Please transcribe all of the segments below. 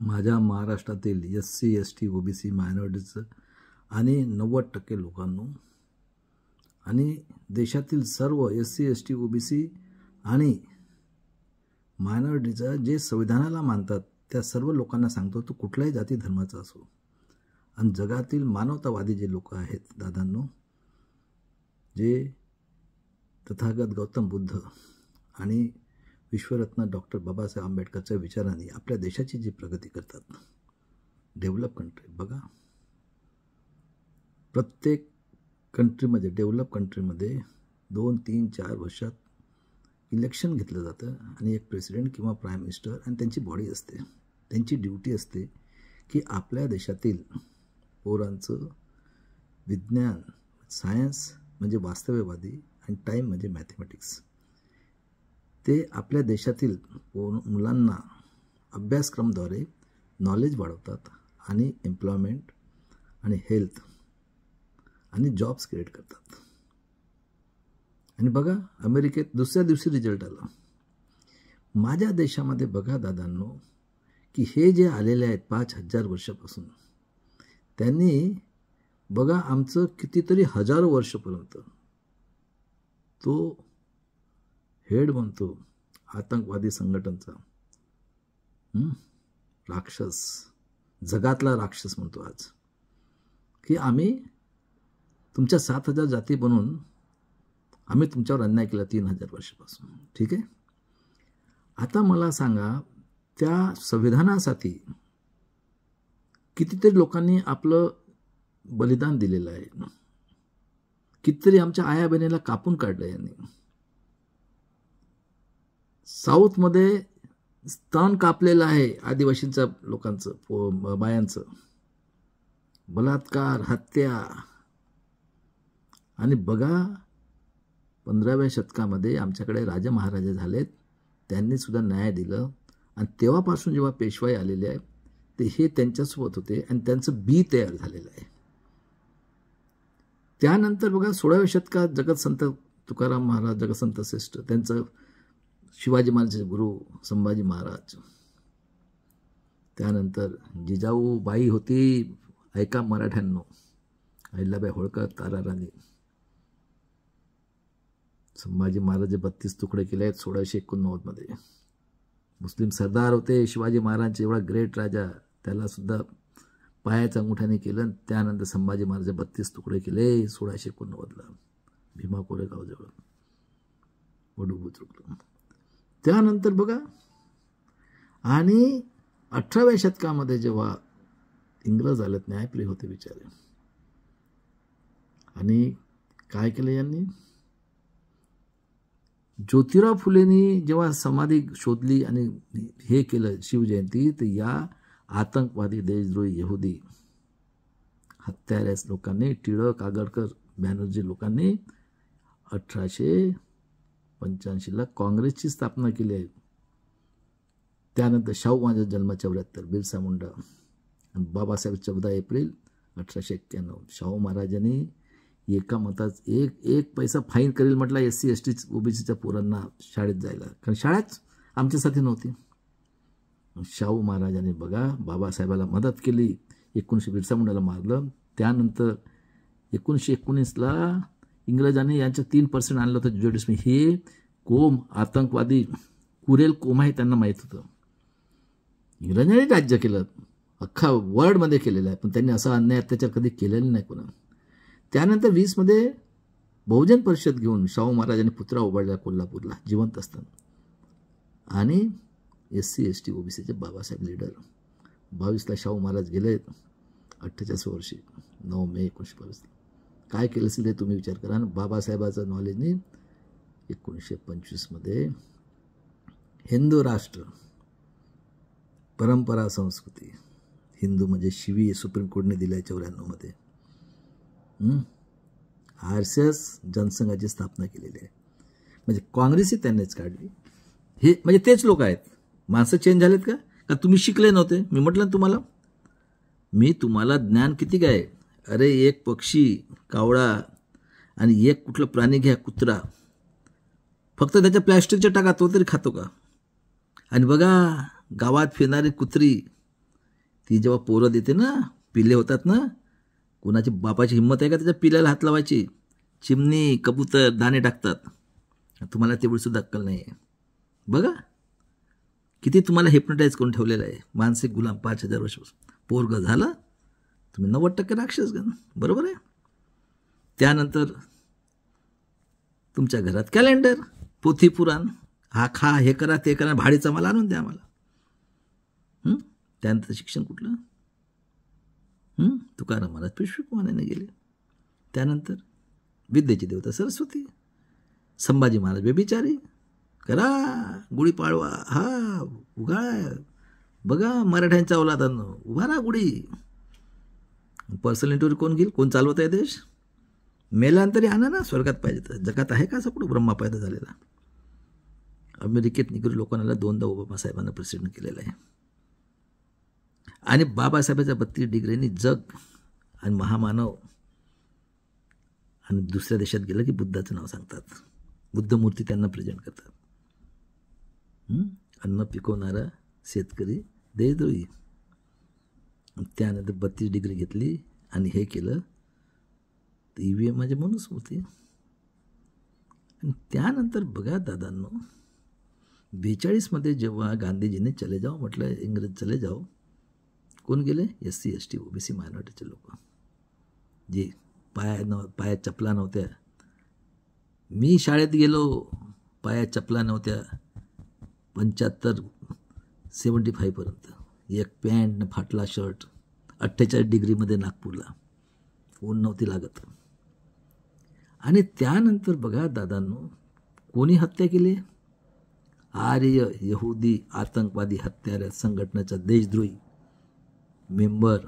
माझ्या महाराष्ट्रातील SC ST OBC मायनॉरिटीचं आणि 90% लोकांनो आणि देशातील सर्व SC ST OBC आणि मायनॉरिटीचं जे संविधानाला मानतात त्या सर्व लोकांना सांगतो, तो कुठल्याही जाती धर्माचा असो आणि जगातील मानवतावादी जे लोक आहेत दादांनो, जे तथागत गौतम बुद्ध आणि विश्वरत्न डॉक्टर बाबासाहेब आंबेडकरच्या विचारांनी आपल्या देशाची जी प्रगती करतात, डेव्हलप कंट्री बघा, प्रत्येक कंट्रीमध्ये डेव्हलप कंट्रीमध्ये 2, 3, 4 वर्षात इलेक्शन घेतलं जातं आणि एक प्रेसिडेंट किंवा प्राईम मिनिस्टर आणि त्यांची बॉडी असते, त्यांची ड्युटी असते की आपल्या देशातील पोरांचं विज्ञान सायन्स म्हणजे वास्तववादी आणि टाईम म्हणजे मॅथमॅटिक्स, ते आपल्या देशातील मुलांना अभ्यासक्रमाद्वारे नॉलेज वाढवतात आणि एम्प्लॉयमेंट आणि हेल्थ आणि जॉब्स क्रिएट करतात. आणि बघा अमेरिकेत दुसऱ्या दिवशी रिझल्ट आला. माझ्या देशामध्ये बघा दादांनो की हे जे आलेले आहेत 5000 वर्षापासून, त्यांनी बघा आमचं कितीतरी हजारो वर्षापर्यंत तो हेड म्हणतो आतंकवादी संघटनेचा, राक्षस, जगातला राक्षस म्हणतो आज, की आम्ही तुमच्या 7000 जाती बनवून आम्ही तुमच्यावर अन्याय केला 3000 वर्षापासून. ठीक आहे. आता मला सांगा त्या संविधानासाठी कितीतरी लोकांनी आपलं बलिदान दिलेलं आहे, कितीतरी आमच्या आया बहिणीला कापून काढलं यांनी. साऊथमध्ये स्तन कापलेलं आहे आदिवासींच्या लोकांचं, बायांचं, बलात्कार, हत्या. आणि बघा 15व्या शतकामध्ये आमच्याकडे राजा महाराजे झालेत, त्यांनी सुद्धा न्याय दिलं आणि तेव्हापासून जेव्हा पेशवाई आलेली आहे ते हे त्यांच्यासोबत होते आणि त्यांचं बी तयार झालेलं आहे. त्यानंतर बघा 16व्या शतकात जगतसंत तुकाराम महाराज, जगतसंत श्रेष्ठ, त्यांचं शिवाजी महाराजांचे गुरु संभाजी महाराज. त्यानंतर जिजाऊबाई होती, ऐका मराठ्यांनो, अहिल्याबाई होळकर, ताराराणी. संभाजी महाराज 32 तुकडे केले आहेत 1689 मध्ये. मुस्लिम सरदार होते शिवाजी महाराजांचे, एवढा ग्रेट राजा, त्याला सुद्धा पायाच्या अंगुठ्याने केलं. त्यानंतर संभाजी महाराज 32 तुकडे केले 1689ला भीमा कोरेगावजवळ वडू बुद्रुकला. त्यानंतर बघा आणि 18व्या शतकामध्ये जेव्हा इंग्रज आलेत, न्यायप्रिय होते बिचारे, आणि काय केलं यांनी, ज्योतिराव फुलेंनी जेव्हा समाधी शोधली आणि हे केलं शिवजयंती, तर या आतंकवादी देशद्रोही यहुदी हत्याऱ्यास लोकांनी, टिळक, आगरकर, बॅनर्जी लोकांनी 1885ला काँग्रेसची स्थापना केली आहे. त्यानंतर शाहू महाराज जन्म 74, बिरसा मुंडा, आणि बाबासाहेब 14 एप्रिल 1891. शाहू महाराजांनी एका मतात एक पैसा फाईन करेल म्हटला SC ST OBCच्या पोरांना शाळेत जायला, कारण शाळाच आमच्यासाठी नव्हती. शाहू महाराजांनी बघा बाबासाहेबाला मदत केली, 1900 बिरसा मुंडाला मारलं. त्यानंतर 1919ला इंग्रजांनी यांच्या 3% आणलं होतं ज्युडिशमी. हे कोम आतंकवादी कुरेल कोम आहे, त्यांना माहीत होतं. इंग्रजांनी राज्य केलं, अख्खा वर्ल्डमध्ये केलेलं आहे, पण त्यांनी असा अन्याय अत्याचार कधी केलेला नाही कोणा. त्यानंतर 20 मध्ये बहुजन परिषद घेऊन शाहू महाराजांनी पुतळा उभारला कोल्हापूरला जिवंत असताना, आणि SC ST OBCचे बाबासाहेब लीडर. 22ला शाहू महाराज गेले 48 वर्षी 9 मे 1922. काय केलं असेल ते तुम्ही विचार करा. आणि बाबासाहेबाचं नॉलेजनी 1925 मध्ये हिंदू राष्ट्र, परंपरा, संस्कृती, हिंदू म्हणजे शिवी सुप्रीम कोर्टने दिलाय 94 मध्ये. RCS जनसंघाची स्थापना केलेली आहे, म्हणजे काँग्रेसही त्यांनीच काढली. हे म्हणजे तेच लोक आहेत. माणसं चेंज झालेत का? का तुम्ही शिकले नव्हते? मी म्हटलं तुम्हाला, मी तुम्हाला ज्ञान किती काय. अरे एक पक्षी कावळा आणि एक कुठलं प्राणी घ्या कुत्रा, फक्त त्याच्या प्लॅस्टिकच्या टाका, तो तरी खातो का? आणि बघा गावात फिरणारी कुत्री ती जेव्हा पोरं देते ना, पिल्ले होतात ना, कोणाची बापाची हिंमत आहे का त्याच्या पिल्याला हात लावायची? चिमणी, कबूतर दाणे टाकतात. तुम्हाला तेवढी सुद्धा अक्कल नाही आहे. बघा किती तुम्हाला हिप्नोटाईज करून ठेवलेलं आहे. मानसिक गुलाम 5000 वर्ष. पोरग झालं तुम्ही 90% राक्षस गण. बरोबर आहे. त्यानंतर तुमच्या घरात कॅलेंडर, पोथी पुराण, हा खा, हे करा, ते करा, भाडीचा मला आणून द्या आम्हाला. त्यानंतर शिक्षण कुठलं? तुकाराम महाराज पिशवीप्रमाणे गेले. त्यानंतर विद्येची देवता सरस्वती, संभाजी महाराज बेबिचारी, करा गुढीपाडवा, हा उगाळ, बघा मराठ्यांच्या औलादांनो, उभारा गुढी. पर्सनल इंटरव्ह्यू कोण घेईल? कोण चालवत आहे देश? मेल्यानंतरी आणा ना, स्वर्गात पाहिजे तर. जगात आहे का असं कुठं ब्रह्मा पैदा झालेला? अमेरिकेत निगरी लोकांना 2दा ओबामा साहेबांना प्रेसिडेंट केलेलं आहे. आणि बाबासाहेबांच्या 32 डिग्रीनी जग आणि महामानव. आणि दुसऱ्या देशात गेलं की बुद्धाचं नाव सांगतात, बुद्ध मूर्ती त्यांना प्रेझेंट करतात. अन्न पिकवणारा शेतकरी देशद्रोही. त्यानंतर 32 डिग्री घेतली आणि हे केलं, तर EVM माझे मनुस्मृती. आणि त्यानंतर बघा दादांनो, 42मध्ये जेव्हा गांधीजीने चले जाओ म्हटलं, इंग्रज चले जाओ, कोण गेले? SC ST OBC मायनॉरिटीचे लोक, जे पायात चपला नव्हत्या. मी शाळेत गेलो, पायात चपला नव्हत्या 75-75 पर्यंत. एक पॅन्ट न फाटला शर्ट. 48 डिग्रीमध्ये नागपूरला ऊन नव्हती लागत. आणि त्यानंतर बघा दादांनो, कोणी हत्या केली? आर्य यहुदी आतंकवादी हत्यारा संघटनेचा देशद्रोही मेंबर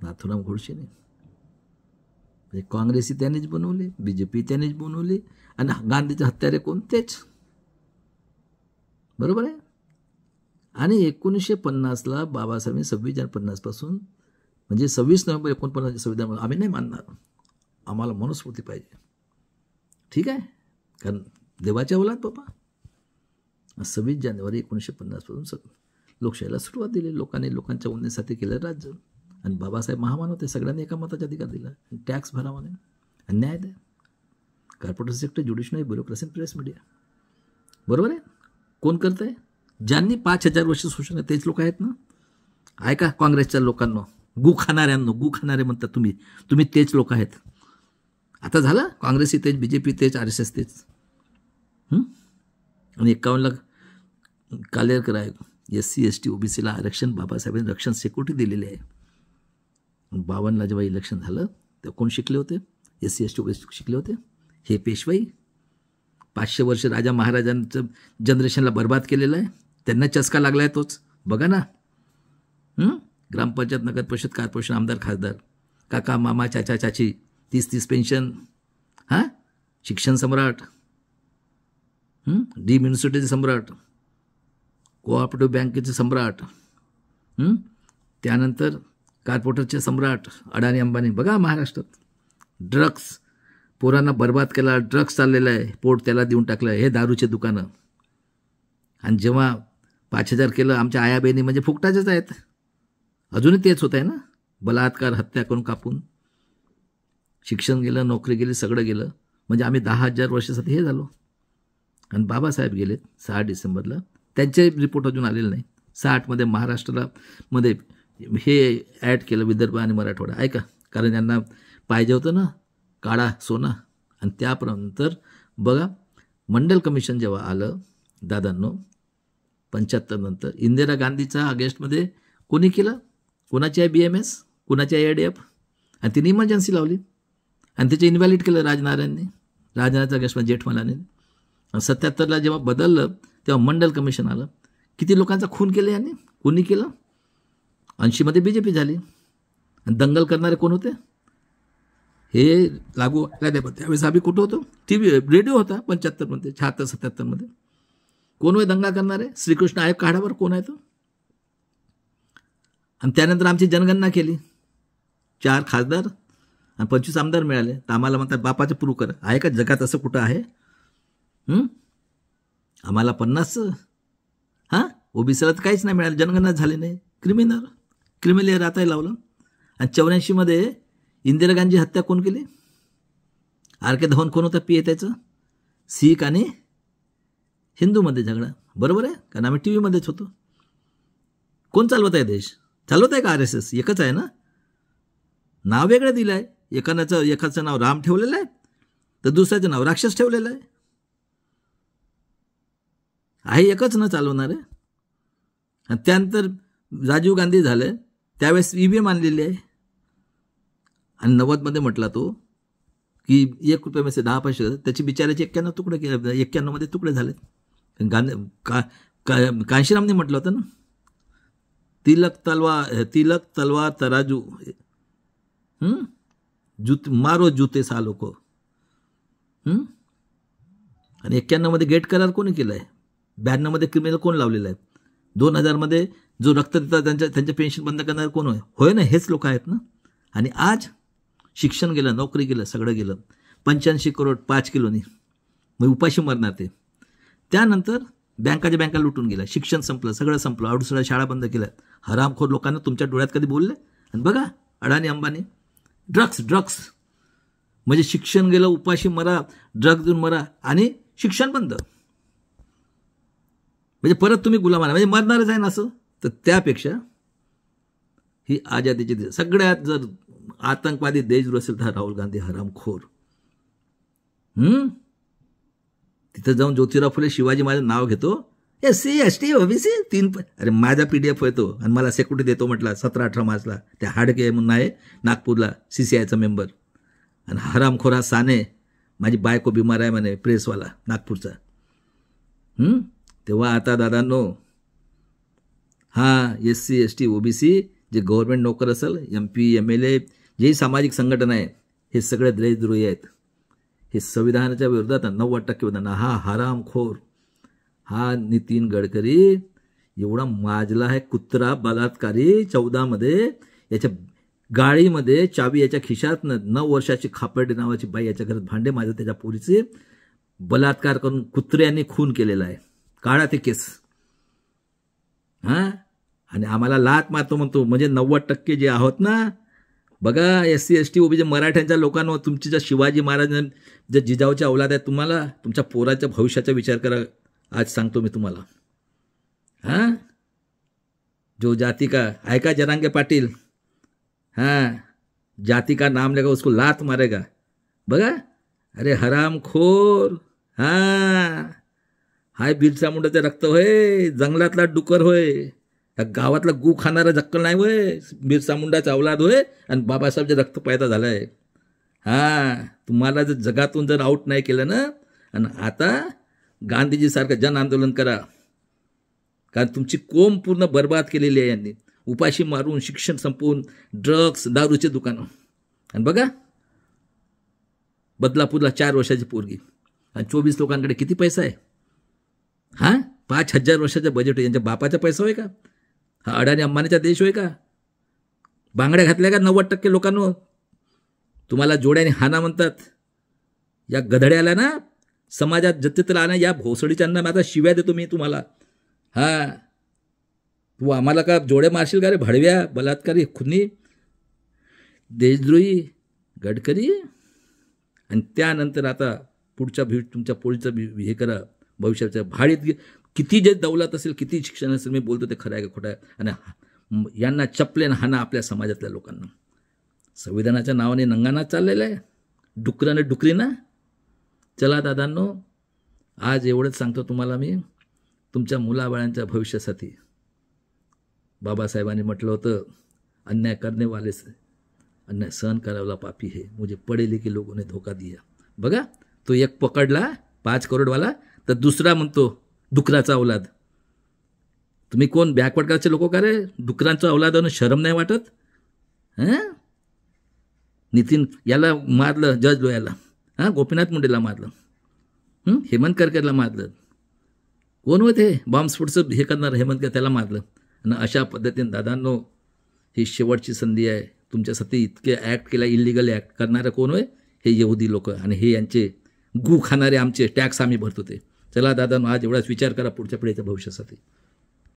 नाथुराम गोडसेने. म्हणजे काँग्रेसी त्यानेच बनवले, BJP त्यानेच बनवले, आणि गांधीचे हत्यारे कोणतेच. बरोबर आहे. आणि 1950ला बाबासाहेबांनी 26 जानेवारी 50 पासून, म्हणजे 26 नोव्हेंबर 49 संविधान आम्ही नाही मानणार, आम्हाला मनुस्मृती पाहिजे. ठीक आहे, कारण देवाच्या औलाद बाबा. 26 जानेवारी 1950 पासून लोकशाहीला सुरुवात दिली. लोकांनी लोकांच्या उन्नतीसाठी केलं राज्य. आणि बाबासाहेब महामानव होते, सगळ्यांनी एका मताचा अधिकार दिला. टॅक्स भरावा नाही, अन्याय द्या. Corporate sector, judiciary, bureaucracy, press, media. बरोबर आहे. कोण करत आहे? ज्यांनी 5000 वर्ष शोषण, तेच लोक आहेत ना. ऐका काँग्रेसच्या लोकांना, गु खाणाऱ्यांनो, गु खाणारे म्हणतात तुम्ही तेच लोक आहेत. आता झालं काँग्रेसी तेच, BJP तेच, RSS तेच. आणि 51ला कालेरकर आहे, SC ST OBCला आरक्षण बाबासाहेबांनी रक्षण सिक्युरिटी दिलेली आहे. 52ला जेव्हा इलेक्शन झालं तेव्हा कोण शिकले होते? SC ST OBC शिकले होते. हे पेशवाई 500 वर्ष राजा महाराजांचं जनरेशनला बर्बाद केलेलं आहे. त्यांना चस्का लागला आहे तोच. बघा ना, ग्रामपंचायत, नगर परिषद, कॉर्पोरेशन, आमदार, खासदार, काका, मामा, चाचा, चाची, 30-30 पेन्शन. शिक्षण सम्राट, म्युनिसिपॅलिटीचे सम्राट, कोऑपरेटिव्ह बँकेचे सम्राट, त्यानंतर कॉर्पोरेटरचे सम्राट अडाणी अंबानी. बघा महाराष्ट्रात ड्रग्स, पोरांना बर्बाद केला, ड्रग्स चाललेला आहे, पोट त्याला देऊन टाकलं, हे दारूचे दुकानं. आणि जेव्हा 5000 केलं, आमच्या आया बहिणी म्हणजे फुकटाच्याच आहेत. अजूनही तेच होत आहे ना, बलात्कार, हत्या करून कापून. शिक्षण गेलं, नोकरी गेली, सगळं गेलं. म्हणजे आम्ही 10,000 वर्षासाठी हे झालो. आणि बाबासाहेब गेलेत 6 डिसेंबरला. त्यांचे रिपोर्ट अजून आलेले नाही. 60मध्ये महाराष्ट्राला मध्ये हे ॲड केलं, विदर्भ आणि मराठवाडा. ऐका, कारण यांना पाहिजे होतं ना काळा सोना. आणि त्यानंतर बघा, मंडल कमिशन जेव्हा आलं दादांनो 75 नंतर, इंदिरा गांधीचा ऑगस्टमध्ये कोणी केलं? कोणाची आहे BMS, कोणाची आहे ADF, आणि तिने इमर्जन्सी लावली आणि त्याचे इन्व्हॅलिड केलं राजनाथ ऑगस्टमध्ये, जेठमलाने. 77ला जेव्हा बदललं तेव्हा मंडल कमिशन आलं. किती लोकांचा खून केलं यांनी? कोणी केलं? 80मध्ये BJP झाली. आणि दंगल करणारे कोण होते? हे लागू त्यावेळेस आम्ही कुठं होतो? TV रेडिओ होता 75मध्ये, 76-77मध्ये. कोण होय दंगा करणारे? श्रीकृष्ण आयोग काढावर कोण आहे तो? आणि त्यानंतर आमची जनगणना केली. 4 खासदार आणि 25 आमदार मिळाले. तर आम्हाला म्हणतात बापाचं प्रूव्ह कर. आहे का जगात असं कुठं आहे? आम्हाला 50, OBCला तर काहीच नाही मिळालं, जनगणना झाली नाही. क्रिमिनल क्रिमिनल राहताय लावलं. आणि 84मध्ये इंदिरा गांधी हत्या कोण केली? आर.के. धवन कोण होता? पी त्याचं. शीख आणि हिंदूमध्ये झगडा. बरोबर आहे, कारण आम्ही टी व्हीमध्येच होतो. कोण चालवत आहे देश? चालवत आहे का RSS? एकच आहे ना, नाव वेगळं दिलं आहे. एकाचं नाव राम ठेवलेलं आहे, तर दुसऱ्याचं नाव राक्षस ठेवलेलं आहे. एकच न चालवणार आहे. आणि त्यानंतर राजीव गांधी झालं, त्यावेळेस EVM आणलेली आहे. आणि 90मध्ये म्हटला तो की 1 रुपयामध्ये 10 पैसे, त्याची बिचाराचे 91 तुकडे केले, 91मध्ये तुकडे झाले. कांशीरामने म्हटलं होतं ना, तिलक तलवार तराजू, मारो जूते सालो को. आणि 91मध्ये गेट करार कोणी केला आहे? 92मध्ये क्रिमिनल कोण लावलेला आहे? 2000मध्ये जो रक्त देतात त्यांच्या पेन्शन बंद करणार कोण होय ना? हेच लोक आहेत ना. आणि आज शिक्षण गेलं, नोकरी गेलं, सगळं गेलं. 85 करोड 5 किलोनी, मग उपाशी मरणार ते. त्यानंतर बँका लुटून गेल्या, शिक्षण संपलं, सगळं संपलं, अडुसऱ्या शाळा बंद केल्या. हरामखोर लोकांना तुमच्या डोळ्यात कधी बोलले? आणि बघा अडाणी अंबानी, ड्रग्स म्हणजे शिक्षण गेलं, उपाशी मरा, ड्रग्ज देऊन मरा, आणि शिक्षण बंद. म्हणजे परत तुम्ही गुलामाना, म्हणजे मरणारच आहे ना असं. तर त्यापेक्षा ही आजादीची सगळ्यात जर आतंकवादी देशद्रोह असेल तर राहुल गांधी हरामखोर. तिथं जाऊन ज्योतिराव फुले शिवाजी माझं नाव घेतो, SC ST OBC 3. अरे माझा PDF होतो आणि मला सेक्युरिटी देतो म्हटला 17-18 मार्चला. त्या हाडके म्हणून आहे नागपूरला, CCIचा मेंबर. आणि हरामखोरा साने, माझी बायको बिमार आहे म्हणे, प्रेसवाला नागपूरचा. तेव्हा आता दादांनो, SC ST OBC जे गव्हर्नमेंट नोकर असेल, MP MLA, जे सामाजिक संघटना आहे, हे सगळे देशद्रोही आहेत. हे संविधानाच्या विरोधात 90% विरोधात. हरामखोर हा नितीन गडकरी एवढा माजला आहे, कुत्रा बलात्कारी. 14मध्ये याच्या गाडीमध्ये चावी याच्या खिशात, 9 वर्षाची खापर्डे नावाची बाई याच्या घरात भांडे माझं त्याच्या पोरीचे बलात्कार करून कुत्र्यांनी खून केलेला आहे. काढा ते केस. आणि आम्हाला लात मारतो म्हणतो. म्हणजे 90% जे आहोत ना, बघा SC ST OBC मराठ्यांच्या लोकांवर, तुमची ज्या शिवाजी महाराज ज्या जिजाऊच्या औलाद आहेत, तुम्हाला तुमच्या पोराच्या भविष्याचा विचार करा. आज सांगतो मी तुम्हाला. जो जाती का, ऐका जरांगे पाटील, जाती का नाम लेगा उसको लात मारेगा. बघा, अरे हरामखोर. हाय बिरसा मुंडाचं रक्त होय, जंगलातला डुकर होय, गावातला गू खाणारा जक्कल नाही होय, बिरसा मुंडाचा औलाद होय, आणि बाबासाहेबचं रक्त पैदा झालंय. तुम्हाला जर जगातून जर आऊट नाही केलं ना, आणि आता गांधीजीसारखं जन आंदोलन करा, कारण तुमची कोम पूर्ण बर्बाद केलेली आहे यांनी. उपाशी मारून, शिक्षण संपवून, ड्रग्स, दारूचे दुकानं. आणि बघा बदलापूरला 4 वर्षाची पोरगी, आणि 24 लोकांकडे किती पैसा आहे? 5,000 वर्षाचं बजेट आहे. यांच्या बापाचा पैसा होय का? हा अडाणी अंबानीचा देश होय का? बांगड्या घातल्या का 90% लोकांवर? तुम्हाला जोड्याने हाना म्हणतात. या गधड्याला ना समाजात जत्तेतला आणा, या भोसडीच्यांना माझा शिव्या देतो मी तुम्हाला. तू आम्हाला का जोड्या मारशील का रे? भडव्या, बलात्कारी, खुनी, देशद्रोही गडकरी. आणि त्यानंतर आता पुढच्या तुमच्या पोळीचं हे करा, भविष्याच्या भाडीत किती जे दौलत असेल, किती शिक्षण असेल, मी बोलतो ते खरं आहे का खोटं आहे. आणि यांना चपलेन हाना आपल्या समाजातल्या लोकांना. संविधानाच्या नावाने नंगाना चाललेलं आहे, डुकरानं डुकरीना. चला दादांनो, आज एवढंच सांगतो तुम्हाला मी, तुमच्या मुलाबाळांच्या भविष्यासाठी बाबासाहेबांनी म्हटलं होतं, अन्याय करने वाले से अन्याय सहन करायला पापी है, मुझे पढे लिखे लोगों ने धोखा दिया. बघा, तो एक पकडला 5 करोडवाला, तर दुसरा म्हणतो डुकराचा औलाद. तुम्ही कोण बॅकवर्ड कास्टचे लोक का रे? डुकरांचा औलादानं शरम नाही वाटत? नितीन याला मारलं, जज लोयाला, गोपीनाथ मुंडेला मारलं, हेमंत करकरला मारलं. कोण होते बॉम्बस्फोटचं हे करणार? हेमंत कर, त्याला मारलं. आणि अशा पद्धतीने दादांनो, ही शेवटची संधी आहे तुमच्यासाठी. इतके ॲक्ट केला, इलिगल ॲक्ट करणारे कोण होय? हे यहुदी लोक, आणि हे यांचे गू खाणारे आमचे टॅक्स आम्ही भरतो ते. चला दादांनो, आज एवढाच विचार करा पुढच्या पिढीच्या भविष्यासाठी.